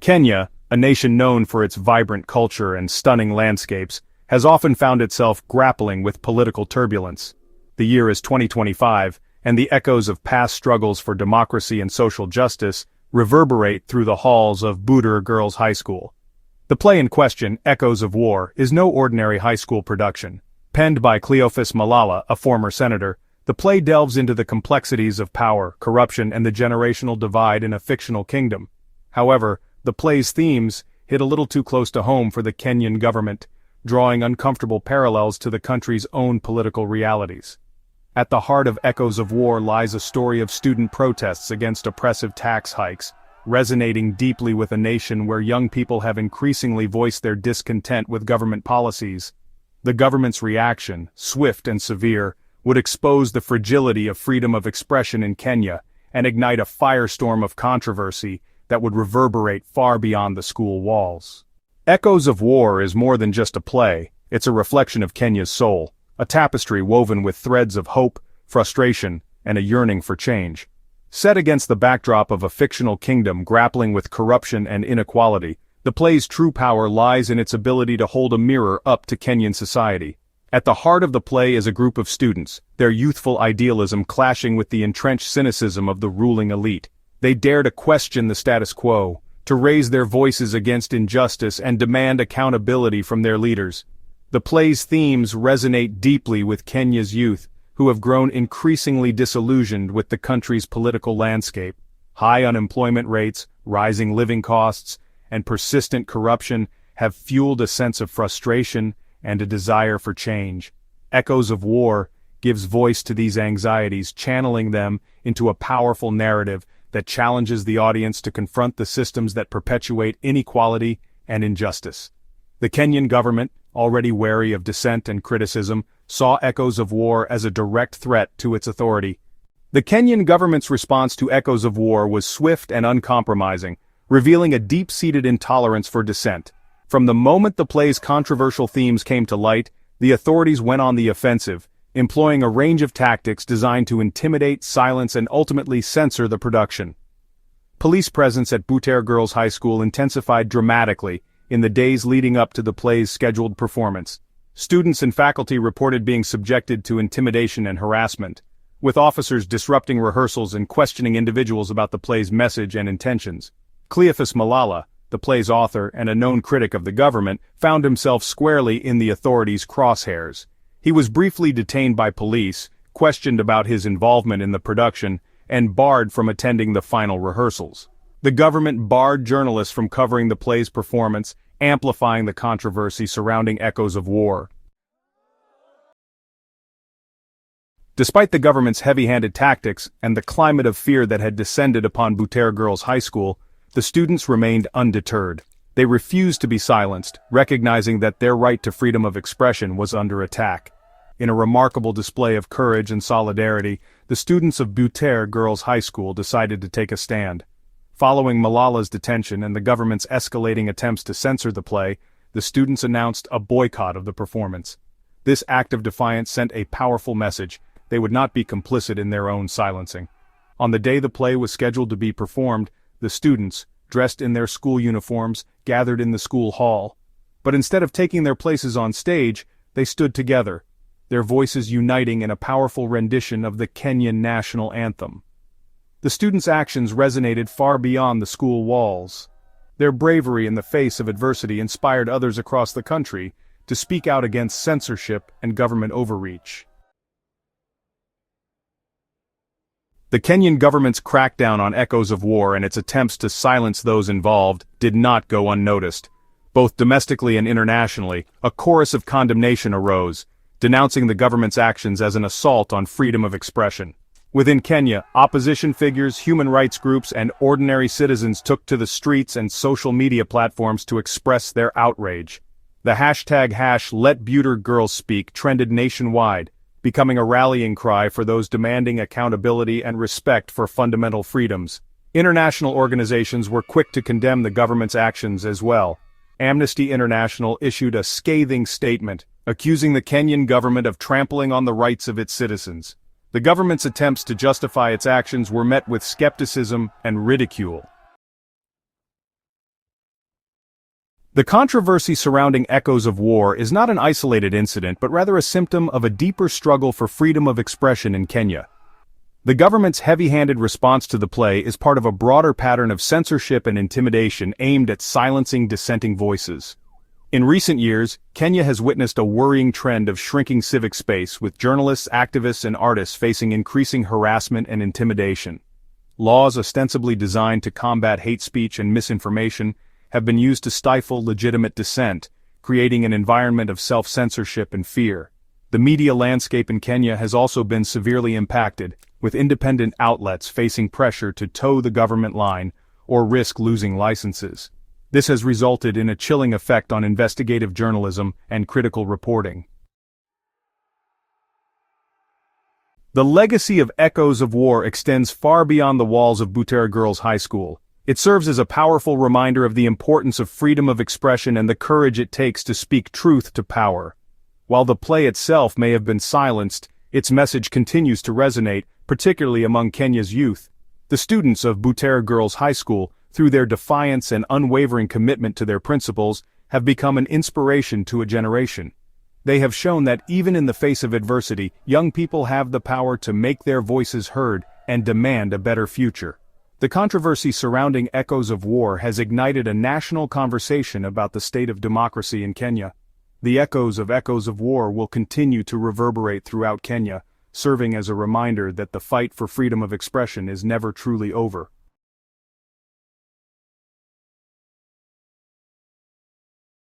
Kenya, a nation known for its vibrant culture and stunning landscapes, has often found itself grappling with political turbulence. The year is 2025, and the echoes of past struggles for democracy and social justice reverberate through the halls of Butere Girls' High School. The play in question, Echoes of War, is no ordinary high school production. Penned by Cleophas Malala, a former senator, the play delves into the complexities of power, corruption, and the generational divide in a fictional kingdom. However, the play's themes hit a little too close to home for the Kenyan government, drawing uncomfortable parallels to the country's own political realities. At the heart of Echoes of War lies a story of student protests against oppressive tax hikes, resonating deeply with a nation where young people have increasingly voiced their discontent with government policies. The government's reaction, swift and severe, would expose the fragility of freedom of expression in Kenya and ignite a firestorm of controversy that would reverberate far beyond the school walls. Echoes of War is more than just a play, it's a reflection of Kenya's soul, a tapestry woven with threads of hope, frustration, and a yearning for change. Set against the backdrop of a fictional kingdom grappling with corruption and inequality, the play's true power lies in its ability to hold a mirror up to Kenyan society. At the heart of the play is a group of students, their youthful idealism clashing with the entrenched cynicism of the ruling elite. They dare to question the status quo, to raise their voices against injustice and demand accountability from their leaders. The play's themes resonate deeply with Kenya's youth, who have grown increasingly disillusioned with the country's political landscape. High unemployment rates, rising living costs, and persistent corruption have fueled a sense of frustration and a desire for change. Echoes of War gives voice to these anxieties, channeling them into a powerful narrative that challenges the audience to confront the systems that perpetuate inequality and injustice. The Kenyan government, already wary of dissent and criticism, saw Echoes of War as a direct threat to its authority. The Kenyan government's response to Echoes of War was swift and uncompromising, revealing a deep-seated intolerance for dissent. From the moment the play's controversial themes came to light, the authorities went on the offensive, employing a range of tactics designed to intimidate, silence, and ultimately censor the production. Police presence at Butere Girls' High School intensified dramatically in the days leading up to the play's scheduled performance. Students and faculty reported being subjected to intimidation and harassment, with officers disrupting rehearsals and questioning individuals about the play's message and intentions. Cleophas Malala, the play's author and a known critic of the government, found himself squarely in the authorities' crosshairs. He was briefly detained by police, questioned about his involvement in the production, and barred from attending the final rehearsals. The government barred journalists from covering the play's performance, amplifying the controversy surrounding Echoes of War. Despite the government's heavy-handed tactics and the climate of fear that had descended upon Butere Girls' High School, the students remained undeterred. They refused to be silenced, recognizing that their right to freedom of expression was under attack. In a remarkable display of courage and solidarity, the students of Butere Girls' High School decided to take a stand. Following Malala's detention and the government's escalating attempts to censor the play, the students announced a boycott of the performance. This act of defiance sent a powerful message: they would not be complicit in their own silencing. On the day the play was scheduled to be performed, the students, dressed in their school uniforms, gathered in the school hall. But instead of taking their places on stage, they stood together, their voices uniting in a powerful rendition of the Kenyan national anthem. The students' actions resonated far beyond the school walls. Their bravery in the face of adversity inspired others across the country to speak out against censorship and government overreach. The Kenyan government's crackdown on Echoes of War and its attempts to silence those involved did not go unnoticed. Both domestically and internationally, a chorus of condemnation arose, denouncing the government's actions as an assault on freedom of expression. Within Kenya, opposition figures, human rights groups, and ordinary citizens took to the streets and social media platforms to express their outrage. The hashtag #LetButereGirlsSpeak trended nationwide, becoming a rallying cry for those demanding accountability and respect for fundamental freedoms. International organizations were quick to condemn the government's actions as well. Amnesty International issued a scathing statement, accusing the Kenyan government of trampling on the rights of its citizens. The government's attempts to justify its actions were met with skepticism and ridicule. The controversy surrounding Echoes of War is not an isolated incident but rather a symptom of a deeper struggle for freedom of expression in Kenya. The government's heavy-handed response to the play is part of a broader pattern of censorship and intimidation aimed at silencing dissenting voices. In recent years, Kenya has witnessed a worrying trend of shrinking civic space, with journalists, activists, and artists facing increasing harassment and intimidation. Laws ostensibly designed to combat hate speech and misinformation have been used to stifle legitimate dissent, creating an environment of self-censorship and fear. The media landscape in Kenya has also been severely impacted, with independent outlets facing pressure to toe the government line or risk losing licenses. This has resulted in a chilling effect on investigative journalism and critical reporting. The legacy of Echoes of War extends far beyond the walls of Butere Girls' High School. It serves as a powerful reminder of the importance of freedom of expression and the courage it takes to speak truth to power. While the play itself may have been silenced, its message continues to resonate, particularly among Kenya's youth. The students of Butere Girls' High School, through their defiance and unwavering commitment to their principles, have become an inspiration to a generation. They have shown that even in the face of adversity, young people have the power to make their voices heard and demand a better future. The controversy surrounding Echoes of War has ignited a national conversation about the state of democracy in Kenya. The echoes of War will continue to reverberate throughout Kenya, serving as a reminder that the fight for freedom of expression is never truly over.